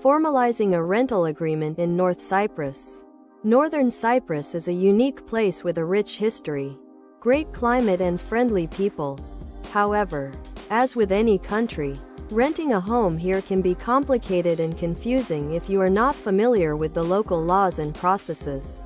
Formalizing a rental agreement in North Cyprus. Northern Cyprus is a unique place with a rich history, great climate and friendly people. However, as with any country, renting a home here can be complicated and confusing if you are not familiar with the local laws and processes.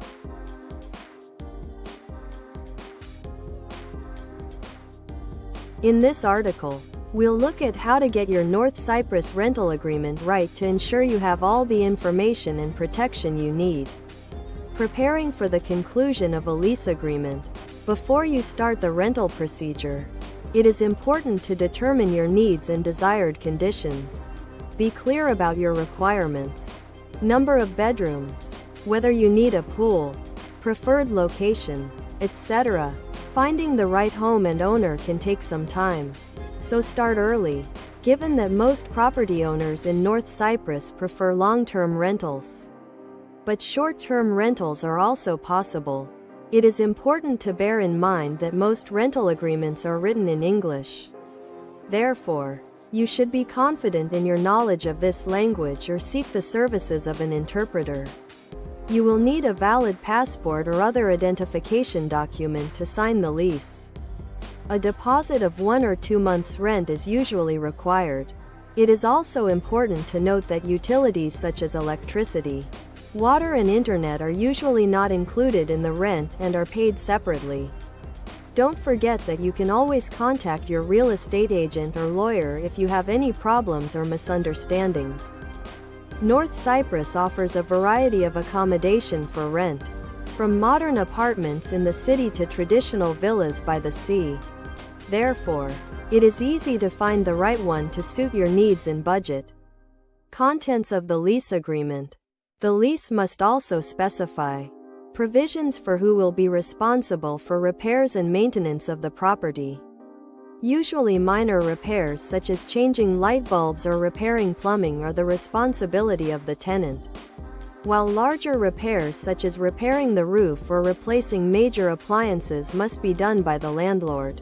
In this article, we'll look at how to get your North Cyprus rental agreement right to ensure you have all the information and protection you need. Preparing for the conclusion of a lease agreement. Before you start the rental procedure, it is important to determine your needs and desired conditions. Be clear about your requirements. Number of bedrooms, whether you need a pool, preferred location, etc. Finding the right home and owner can take some time, so start early, given that most property owners in North Cyprus prefer long-term rentals. But short-term rentals are also possible. It is important to bear in mind that most rental agreements are written in English. Therefore, you should be confident in your knowledge of this language or seek the services of an interpreter. You will need a valid passport or other identification document to sign the lease. A deposit of 1 or 2 months' rent is usually required. It is also important to note that utilities such as electricity, water and internet are usually not included in the rent and are paid separately. Don't forget that you can always contact your real estate agent or lawyer if you have any problems or misunderstandings. North Cyprus offers a variety of accommodation for rent, from modern apartments in the city to traditional villas by the sea. Therefore, it is easy to find the right one to suit your needs and budget. Contents of the lease agreement. The lease must also specify provisions for who will be responsible for repairs and maintenance of the property. Usually minor repairs such as changing light bulbs or repairing plumbing are the responsibility of the tenant, while larger repairs such as repairing the roof or replacing major appliances must be done by the landlord.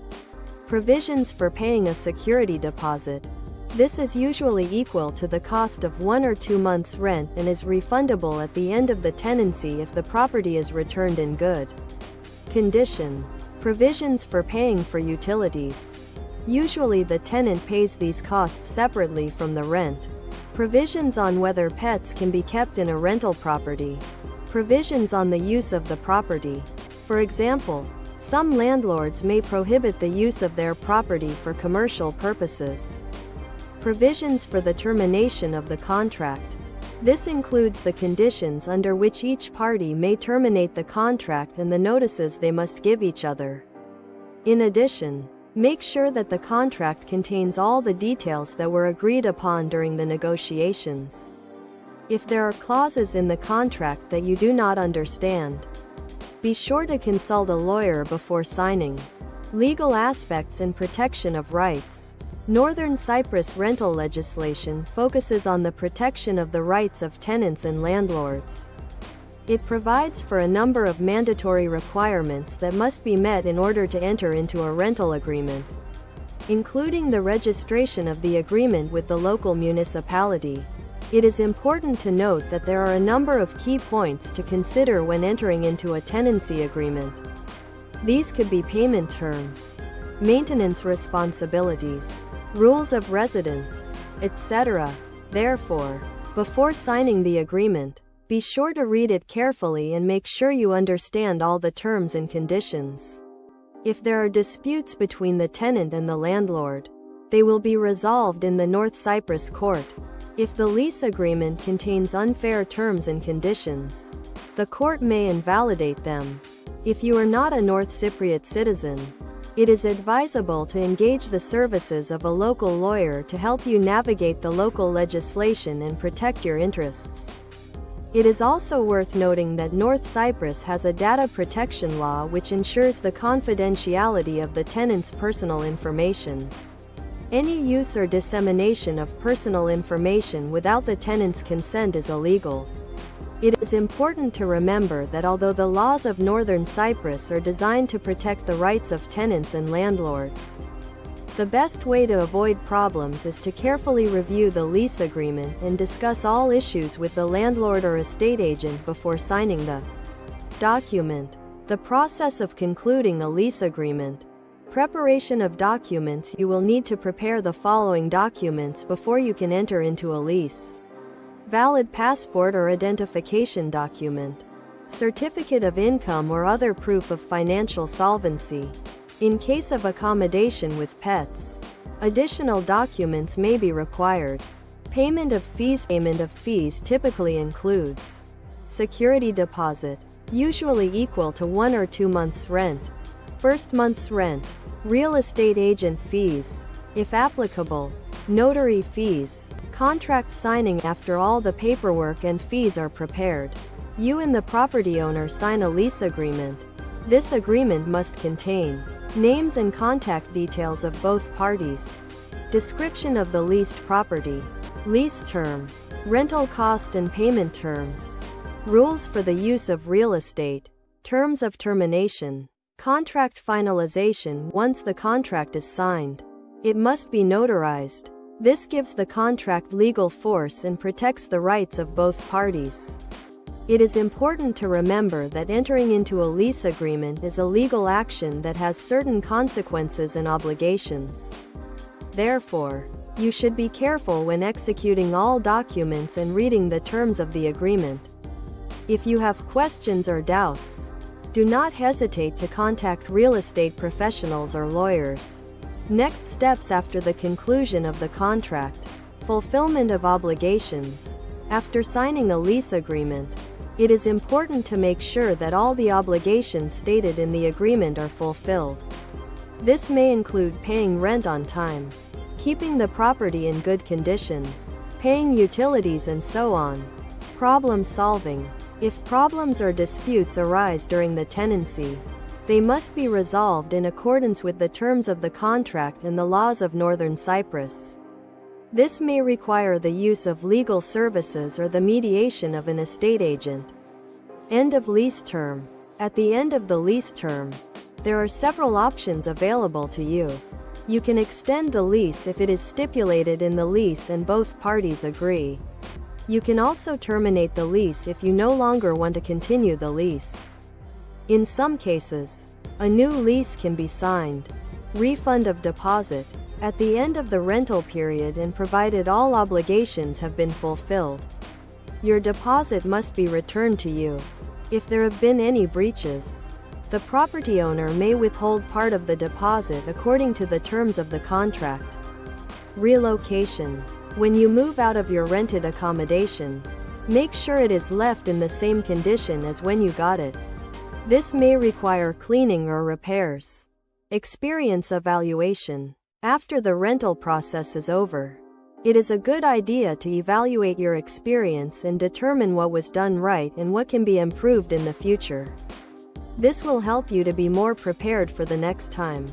Provisions for paying a security deposit. This is usually equal to the cost of 1 or 2 months' rent and is refundable at the end of the tenancy if the property is returned in good condition. Provisions for paying for utilities. Usually the tenant pays these costs separately from the rent. Provisions on whether pets can be kept in a rental property. Provisions on the use of the property. For example, some landlords may prohibit the use of their property for commercial purposes. Provisions for the termination of the contract. This includes the conditions under which each party may terminate the contract and the notices they must give each other. In addition, make sure that the contract contains all the details that were agreed upon during the negotiations. If there are clauses in the contract that you do not understand, be sure to consult a lawyer before signing. Legal aspects and protection of rights. Northern Cyprus rental legislation focuses on the protection of the rights of tenants and landlords. It provides for a number of mandatory requirements that must be met in order to enter into a rental agreement, including the registration of the agreement with the local municipality. It is important to note that there are a number of key points to consider when entering into a tenancy agreement. These could be payment terms, maintenance responsibilities, rules of residence, etc. Therefore, before signing the agreement, be sure to read it carefully and make sure you understand all the terms and conditions. If there are disputes between the tenant and the landlord, they will be resolved in the North Cyprus court. If the lease agreement contains unfair terms and conditions, the court may invalidate them. If you are not a North Cypriot citizen, it is advisable to engage the services of a local lawyer to help you navigate the local legislation and protect your interests. It is also worth noting that North Cyprus has a data protection law which ensures the confidentiality of the tenant's personal information. Any use or dissemination of personal information without the tenant's consent is illegal. It is important to remember that although the laws of Northern Cyprus are designed to protect the rights of tenants and landlords, The best way to avoid problems is to carefully review the lease agreement and discuss all issues with the landlord or estate agent before signing the document. The process of concluding a lease agreement. Preparation of documents. You will need to prepare the following documents before you can enter into a lease. Valid passport or identification document. Certificate of income or other proof of financial solvency. In case of accommodation with pets, additional documents may be required. Payment of fees. Payment of fees typically includes security deposit, usually equal to 1 or 2 months' rent. First month's rent. Real estate agent fees, if applicable. Notary fees. Contract signing. After all the paperwork and fees are prepared, you and the property owner sign a lease agreement. This agreement must contain names and contact details of both parties. Description of the leased property. Lease term. Rental cost and payment terms. Rules for the use of real estate. Terms of termination. Contract finalization. Once the contract is signed, it must be notarized. This gives the contract legal force and protects the rights of both parties. It is important to remember that entering into a lease agreement is a legal action that has certain consequences and obligations. Therefore, you should be careful when executing all documents and reading the terms of the agreement. If you have questions or doubts, do not hesitate to contact real estate professionals or lawyers. Next steps after the conclusion of the contract. Fulfillment of obligations. After signing a lease agreement, it is important to make sure that all the obligations stated in the agreement are fulfilled. This may include paying rent on time, keeping the property in good condition, paying utilities, and so on. Problem solving. If problems or disputes arise during the tenancy, they must be resolved in accordance with the terms of the contract and the laws of Northern Cyprus. This may require the use of legal services or the mediation of an estate agent. End of lease term. At the end of the lease term, there are several options available to you. You can extend the lease if it is stipulated in the lease and both parties agree. You can also terminate the lease if you no longer want to continue the lease. In some cases, a new lease can be signed. Refund of deposit. At the end of the rental period and provided all obligations have been fulfilled, your deposit must be returned to you. If there have been any breaches, the property owner may withhold part of the deposit according to the terms of the contract. Relocation. When you move out of your rented accommodation, make sure it is left in the same condition as when you got it. This may require cleaning or repairs. Experience evaluation. After the rental process is over, it is a good idea to evaluate your experience and determine what was done right and what can be improved in the future. This will help you to be more prepared for the next time.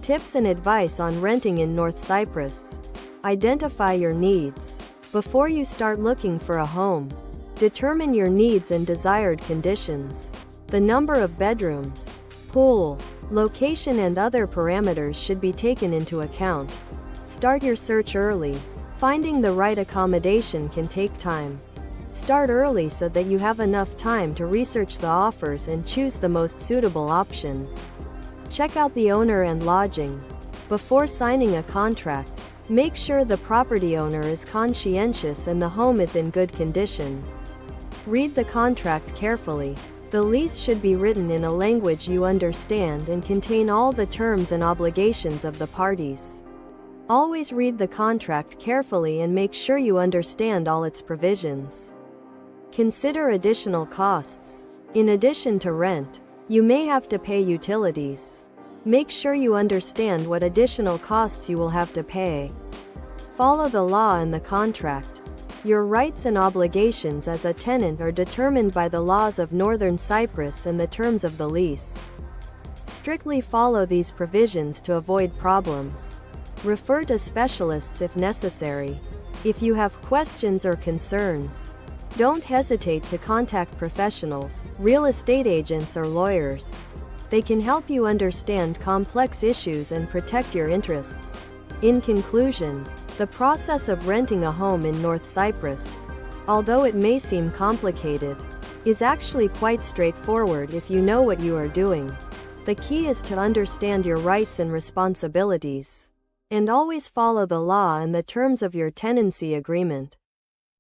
Tips and advice on renting in North Cyprus. Identify your needs. Before you start looking for a home, determine your needs and desired conditions. The number of bedrooms, pool, location, and other parameters should be taken into account. Start your search early. Finding the right accommodation can take time. Start early so that you have enough time to research the offers and choose the most suitable option. Check out the owner and lodging. Before signing a contract, make sure the property owner is conscientious and the home is in good condition. Read the contract carefully. The lease should be written in a language you understand and contain all the terms and obligations of the parties. Always read the contract carefully and make sure you understand all its provisions. Consider additional costs. In addition to rent, you may have to pay utilities. Make sure you understand what additional costs you will have to pay. Follow the law and the contract. Your rights and obligations as a tenant are determined by the laws of Northern Cyprus and the terms of the lease. Strictly follow these provisions to avoid problems. Refer to specialists if necessary. If you have questions or concerns, don't hesitate to contact professionals, real estate agents, or lawyers. They can help you understand complex issues and protect your interests. In conclusion, the process of renting a home in North Cyprus, although it may seem complicated, is actually quite straightforward if you know what you are doing. The key is to understand your rights and responsibilities, and always follow the law and the terms of your tenancy agreement.